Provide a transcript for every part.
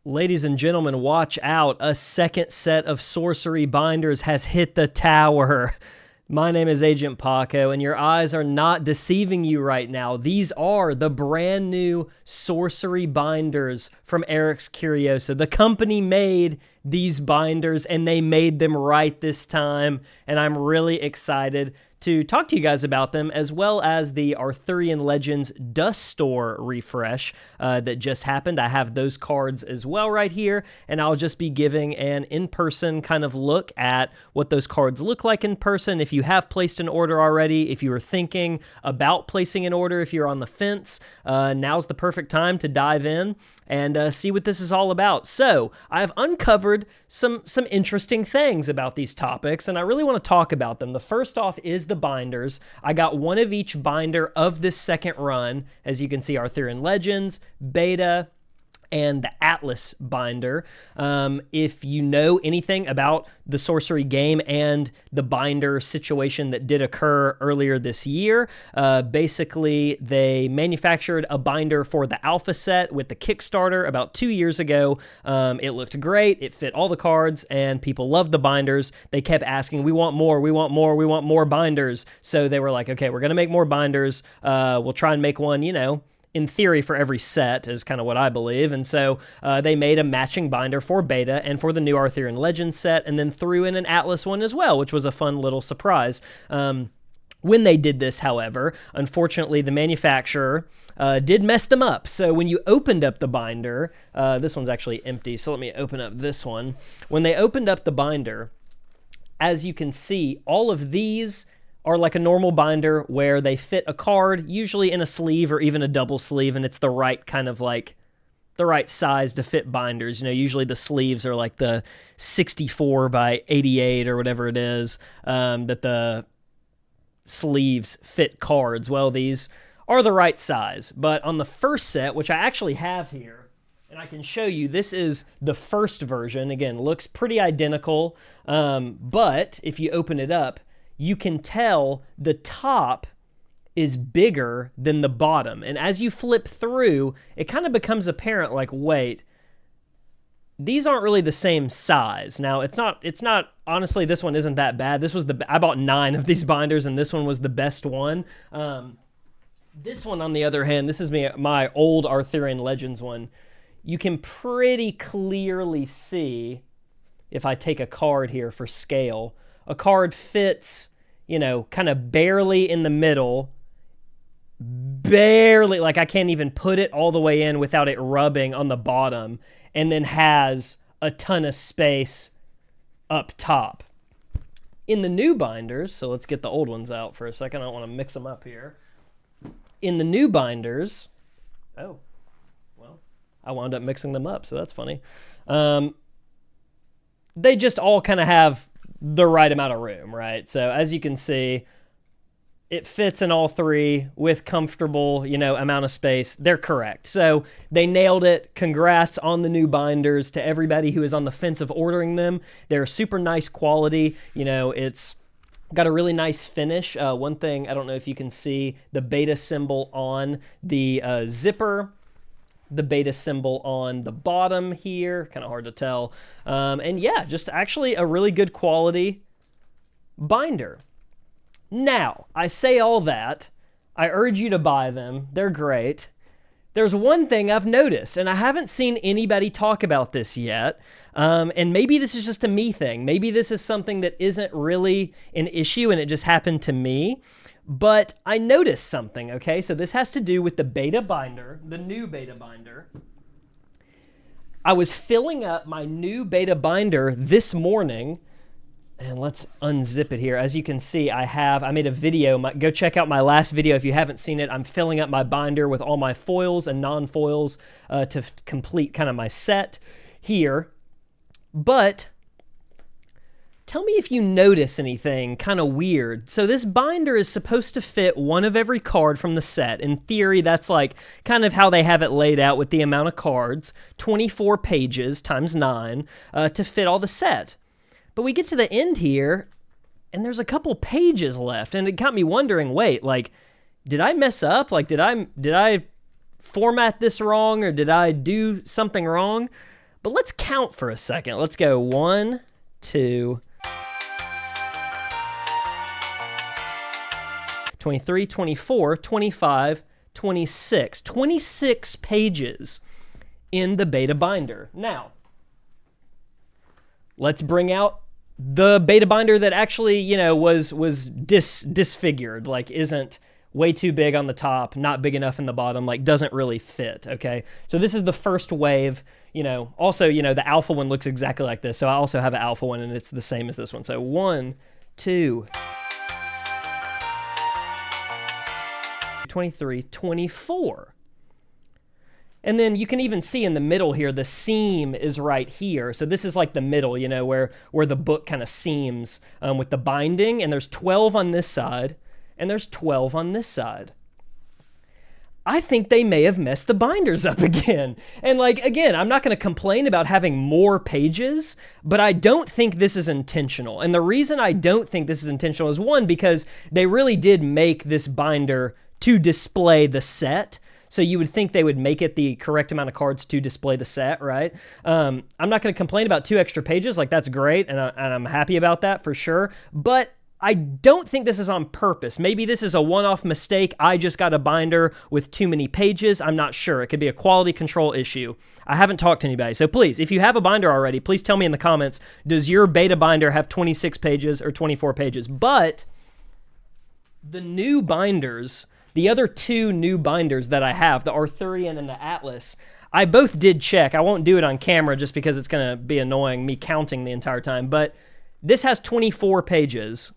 Ladies and gentlemen, watch out. A second set of sorcery binders has hit the tower. My name is Agent Paco, and your eyes are not deceiving you right now. These are the brand new sorcery binders from Eric's Curiosa. The company made these binders, and they made them right this time, and I'm really excited to talk to you guys about them, as well as the Arthurian Legends Dust Store refresh that just happened. I have those cards as well right here, and I'll just be giving an in-person kind of look at what those cards look like in person. If you have placed an order already, if you are thinking about placing an order, if you're on the fence, now's the perfect time to dive in and see what this is all about. So I've uncovered some interesting things about these topics, and I really want to talk about them. The first off is the binders. I got one of each binder of this second run. As you can see, Arthurian Legends, Beta, and the Atlas binder. If you know anything about the Sorcery game and the binder situation that did occur earlier this year, basically they manufactured a binder for the Alpha set with the Kickstarter about 2 years ago. It looked great, it fit all the cards, and people loved the binders. They kept asking, we want more, we want more, we want more binders. So they were like, okay, we're gonna make more binders. We'll try and make one, in theory, for every set, is kind of what I believe. And so they made a matching binder for Beta and for the new Arthurian Legends set, and then threw in an Atlas one as well, which was a fun little surprise. When they did this, however, unfortunately, the manufacturer did mess them up. So when you opened up the binder, this one's actually empty, so let me open up this one. When they opened up the binder, as you can see, all of these are like a normal binder where they fit a card, usually in a sleeve or even a double sleeve, and it's the right kind of like the right size to fit binders. Usually the sleeves are like the 64 by 88 or whatever it is, that the sleeves fit cards. Well, these are the right size. But on the first set, which I actually have here, and I can show you, this is the first version. Again, looks pretty identical, but if you open it up, you can tell the top is bigger than the bottom. And as you flip through, it kind of becomes apparent, like, wait, these aren't really the same size. Now, it's not, honestly, this one isn't that bad. I bought 9 of these binders, and this one was the best one. This one, on the other hand, this is my old Arthurian Legends one. You can pretty clearly see, if I take a card here for scale, a card fits, kind of barely in the middle, barely, like I can't even put it all the way in without it rubbing on the bottom, and then has a ton of space up top. In the new binders, so let's get the old ones out for a second. I don't want to mix them up here. In the new binders, I wound up mixing them up, so that's funny. They just all kind of have the right amount of room, right? So as you can see, it fits in all three with comfortable, amount of space. They're correct. So they nailed it. Congrats on the new binders to everybody who is on the fence of ordering them. They're super nice quality. It's got a really nice finish. One thing, I don't know if you can see the Beta symbol on the zipper, the Beta symbol on the bottom here, kind of hard to tell. And yeah, just actually a really good quality binder. Now, I say all that, I urge you to buy them. They're great. There's one thing I've noticed, and I haven't seen anybody talk about this yet, and maybe this is just a me thing. Maybe this is something that isn't really an issue and it just happened to me. But I noticed something, okay? So this has to do with the Beta binder, the new Beta binder. I was filling up my new Beta binder this morning, and let's unzip it here. As you can see, I made a video. Go check out my last video if you haven't seen it. I'm filling up my binder with all my foils and non-foils to complete kind of my set here. But tell me if you notice anything kind of weird. So this binder is supposed to fit one of every card from the set. In theory, that's like kind of how they have it laid out with the amount of cards, 24 pages times 9 to fit all the set. But we get to the end here, and there's a couple pages left, and it got me wondering, wait, like, did I mess up? Like, did I format this wrong, or did I do something wrong? But let's count for a second. Let's go 1, 2, 23, 24, 25, 26. 26 pages in the beta binder. Now, let's bring out the beta binder that actually, you know, was disfigured, like isn't way too big on the top, not big enough in the bottom, like doesn't really fit, okay? So this is the first wave, you know. Also, you know, the alpha one looks exactly like this, so I also have an alpha one, and it's the same as this one. So 1, 2, 23, 24. And then you can even see in the middle here, the seam is right here. So this is like the middle, you know, where the book kind of seams with the binding. And there's 12 on this side, and there's 12 on this side. I think they may have messed the binders up again. And like, again, I'm not going to complain about having more pages, but I don't think this is intentional. And the reason I don't think this is intentional is, one, because they really did make this binder to display the set. So you would think they would make it the correct amount of cards to display the set, right? I'm not going to complain about 2 extra pages. Like, that's great, and I'm happy about that for sure. But I don't think this is on purpose. Maybe this is a one-off mistake. I just got a binder with too many pages. I'm not sure. It could be a quality control issue. I haven't talked to anybody. So please, if you have a binder already, please tell me in the comments, does your beta binder have 26 pages or 24 pages? But the new binders, the other 2 new binders that I have, the Arthurian and the Atlas, I both did check. I won't do it on camera just because it's going to be annoying me counting the entire time. But this has 24 pages.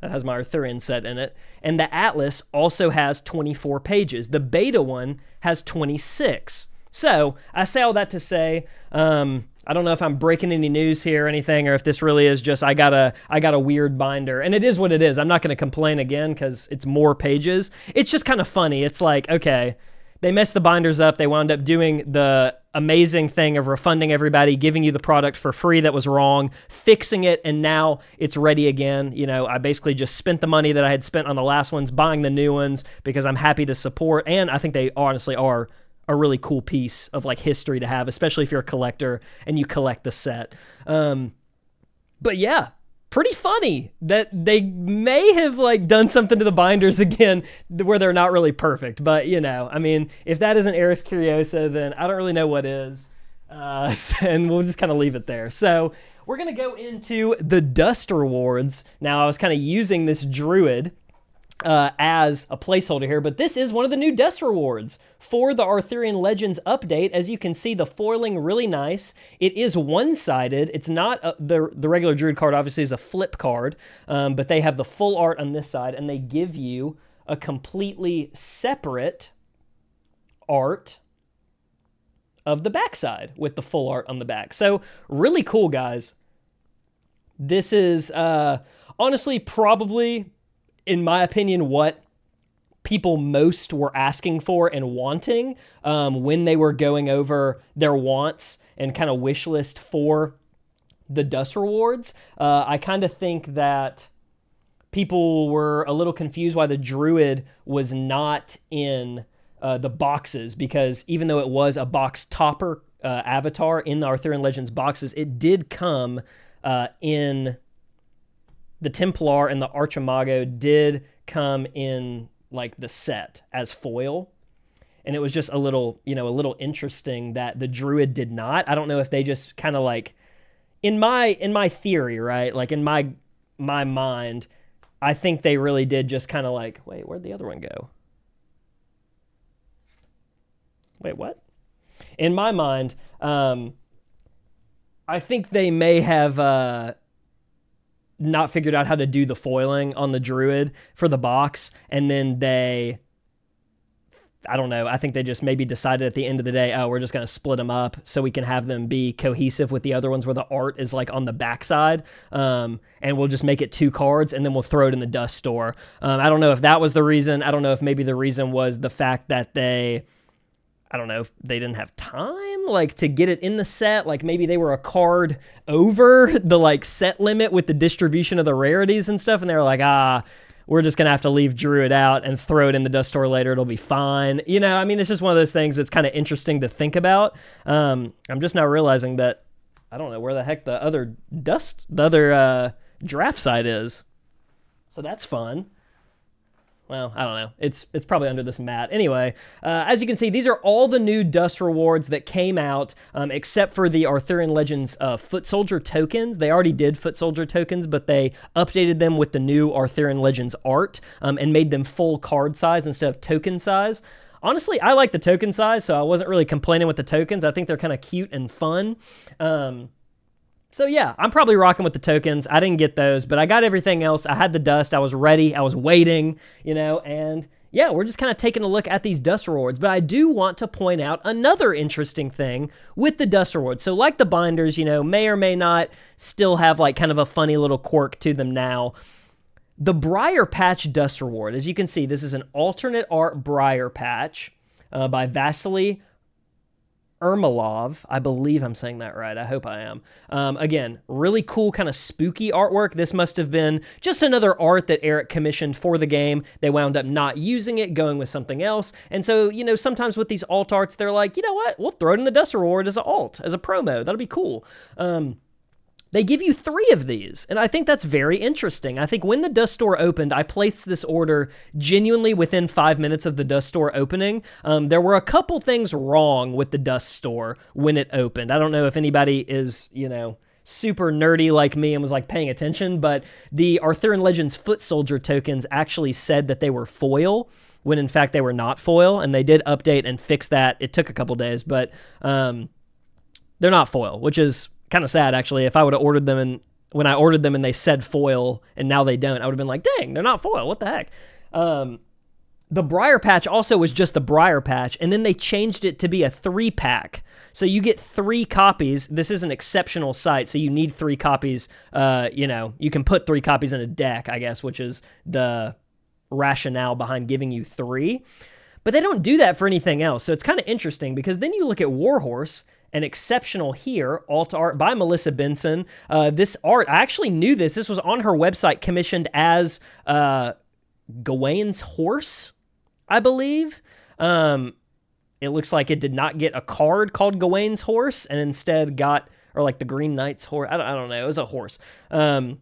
That has my Arthurian set in it. And the Atlas also has 24 pages. The beta one has 26. So I say all that to say, I don't know if I'm breaking any news here or anything, or if this really is just I got a weird binder. And it is what it is. I'm not going to complain again because it's more pages. It's just kind of funny. It's like, okay, they messed the binders up. They wound up doing the amazing thing of refunding everybody, giving you the product for free that was wrong, fixing it, and now it's ready again. You know, I basically just spent the money that I had spent on the last ones, buying the new ones because I'm happy to support, and I think they honestly are a really cool piece of like history to have, especially if you're a collector and you collect the set. But yeah, pretty funny that they may have like done something to the binders again where they're not really perfect. But you know, I mean, if that isn't Eris Curiosa, then I don't really know what is. And we'll just kind of leave it there. So we're going to go into the dust rewards. Now, I was kind of using this druid as a placeholder here, but this is one of the new dust rewards for the Arthurian Legends update. As you can see, the foiling really nice. It is one-sided. It's not the regular druid card obviously is a flip card, but they have the full art on this side, and they give you a completely separate art of the backside with the full art on the back. So really cool, guys. This is honestly probably, in my opinion, what people most were asking for and wanting when they were going over their wants and kind of wish list for the dust rewards. I kind of think that people were a little confused why the druid was not in the boxes, because even though it was a box topper avatar in the Arthurian Legends boxes, it did come in the Templar, and the Archimago did come in like the set as foil. And it was just a little interesting that the druid did not. I don't know if they just kind of like, in my theory, right? Like in my mind, I think they really did just kind of like, wait, where'd the other one go? Wait, what? In my mind, I think they may have not figured out how to do the foiling on the druid for the box, and then I don't know, I think they just maybe decided at the end of the day, oh, we're just going to split them up so we can have them be cohesive with the other ones where the art is like on the backside, and we'll just make it 2 cards, and then we'll throw it in the dust store. I don't know if that was the reason. I don't know if maybe the reason was the fact that I don't know if they didn't have time, like, to get it in the set. Like, maybe they were a card over the, like, set limit with the distribution of the rarities and stuff, and they were like, we're just going to have to leave Druid out and throw it in the dust store later. It'll be fine. You know, I mean, it's just one of those things that's kind of interesting to think about. I'm just now realizing that I don't know where the heck the other draft site is. So that's fun. Well, I don't know. It's probably under this mat. Anyway, as you can see, these are all the new dust rewards that came out, except for the Arthurian Legends Foot Soldier tokens. They already did Foot Soldier tokens, but they updated them with the new Arthurian Legends art and made them full card size instead of token size. Honestly, I like the token size, so I wasn't really complaining with the tokens. I think they're kind of cute and fun. So yeah, I'm probably rocking with the tokens. I didn't get those, but I got everything else. I had the dust. I was ready. I was waiting, you know, and yeah, we're just kind of taking a look at these dust rewards. But I do want to point out another interesting thing with the dust rewards. So like the binders, you know, may or may not still have like kind of a funny little quirk to them now. The Briar Patch dust reward, as you can see, this is an alternate art Briar Patch by Vasily Ermolov. I believe I'm saying that right. I hope I am. Again, really cool kind of spooky artwork. This must have been just another art that Eric commissioned for the game. They wound up not using it, going with something else. And so, you know, sometimes with these alt arts, they're like, you know what? We'll throw it in the dust reward as an alt, as a promo. That'll be cool. They give you 3 of these, and I think that's very interesting. I think when the dust store opened, I placed this order genuinely within 5 minutes of the dust store opening. There were a couple things wrong with the dust store when it opened. I don't know if anybody is, you know, super nerdy like me and was like paying attention, but the Arthurian Legends Foot Soldier tokens actually said that they were foil, when in fact they were not foil, and they did update and fix that. It took a couple days, but they're not foil, which is kind of sad, actually. If I would have ordered them, and when I ordered them and they said foil and now they don't, I would have been like, dang, they're not foil. What the heck? The Briar Patch also was just the Briar Patch, and then they changed it to be a 3-pack. So you get 3 copies. This is an exceptional site, so you need 3 copies. You know, you can put 3 copies in a deck, I guess, which is the rationale behind giving you 3. But they don't do that for anything else. So it's kind of interesting, because then you look at Warhorse, an exceptional here, alt art by Melissa Benson. This art, I actually knew this. This was on her website, commissioned as Gawain's horse, I believe. It looks like it did not get a card called Gawain's horse, and instead got, or like the Green Knight's horse. I don't know. It was a horse. And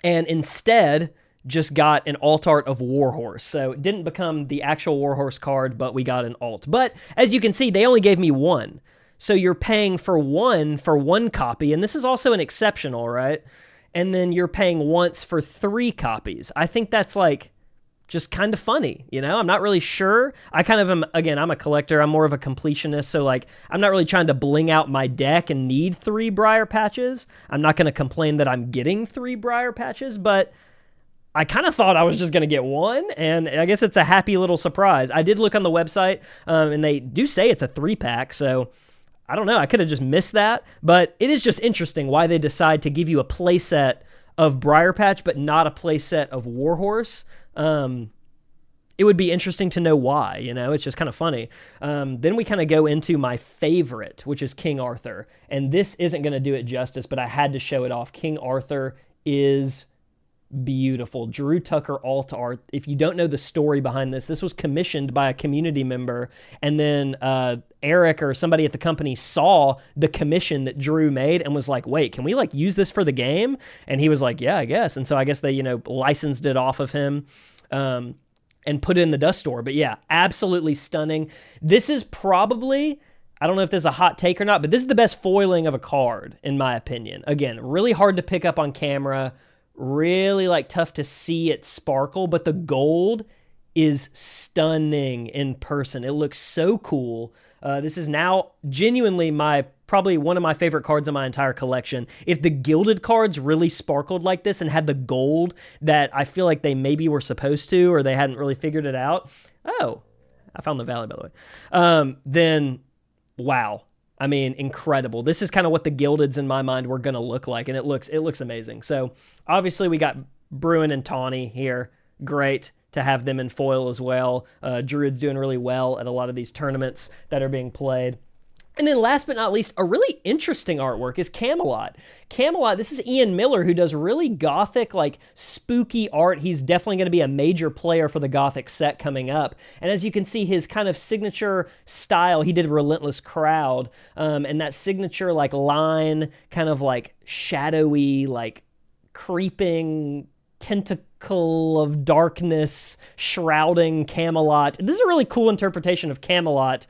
instead just got an alt art of Warhorse. So it didn't become the actual Warhorse card, but we got an alt. But as you can see, they only gave me 1. So you're paying for one copy, and this is also an exceptional, right? And then you're paying once for 3 copies. I think that's like just kind of funny, you know? I'm not really sure. I kind of am, again, I'm a collector. I'm more of a completionist, so like I'm not really trying to bling out my deck and need 3 Briar Patches. I'm not going to complain that I'm getting 3 Briar Patches, but I kind of thought I was just going to get 1, and I guess it's a happy little surprise. I did look on the website, and they do say it's a 3-pack, so I don't know. I could have just missed that, but it is just interesting why they decide to give you a playset of Briar Patch, but not a playset of Warhorse. It would be interesting to know why, you know? It's just kind of funny. Then we kind of go into my favorite, which is King Arthur, and this isn't going to do it justice, but I had to show it off. King Arthur is beautiful. Drew Tucker alt art. If you don't know the story behind this, this was commissioned by a community member, and then Eric or somebody at the company saw the commission that Drew made and was like, wait, can we like use this for the game? And he was like, yeah, I guess. And so I guess they, you know, licensed it off of him and put it in the dust store. But yeah, absolutely stunning. This is probably, I don't know if this is a hot take or not, but this is the best foiling of a card, in my opinion. Again, really hard to pick up on camera, really like tough to see it sparkle, but the gold is stunning in person. It looks so cool. This is now genuinely probably one of my favorite cards in my entire collection. If the gilded cards really sparkled like this and had the gold that I feel like they maybe were supposed to, or they hadn't really figured it out. Oh, I found the valley, by the way. Then, wow. I mean, incredible. This is kind of what the gildeds in my mind were going to look like, and it looks amazing. So obviously we got Bruin and Tawny here. Great to have them in foil as well. Druid's doing really well at a lot of these tournaments that are being played. And then last but not least, a really interesting artwork is Camelot. Camelot, this is Ian Miller, who does really gothic, like spooky art. He's definitely going to be a major player for the gothic set coming up. And as you can see, his kind of signature style, he did Relentless Crowd, and that signature like line, kind of like shadowy, like creeping tentacle of darkness shrouding Camelot. This is a really cool interpretation of Camelot.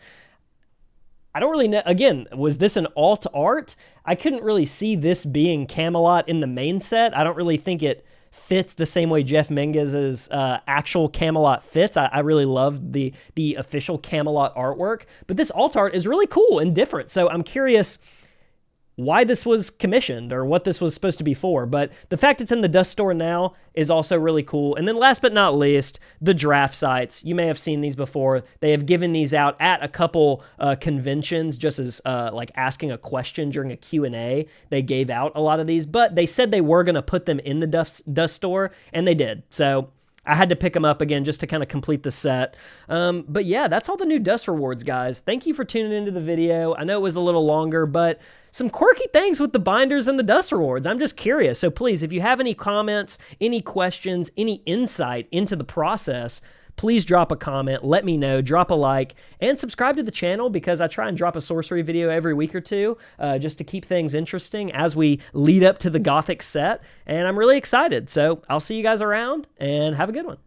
I don't really know. Again, was this an alt art? I couldn't really see this being Camelot in the main set. I don't really think it fits the same way Jeff Menges's actual Camelot fits. I really love the official Camelot artwork, but this alt art is really cool and different. So I'm curious why this was commissioned or what this was supposed to be for, but the fact it's in the Dust Store now is also really cool. And then last but not least, the draft sites. You may have seen these before. They have given these out at a couple conventions just as like asking a question during a Q&A. They gave out a lot of these, but they said they were going to put them in the Dust Store, and they did. So I had to pick them up again just to kind of complete the set. But yeah, that's all the new Dust rewards, guys. Thank you for tuning into the video. I know it was a little longer, but some quirky things with the binders and the Dust rewards. I'm just curious. So please, if you have any comments, any questions, any insight into the process, please drop a comment, let me know, drop a like, and subscribe to the channel because I try and drop a sorcery video every week or two just to keep things interesting as we lead up to the Gothic set, and I'm really excited. So I'll see you guys around, and have a good one.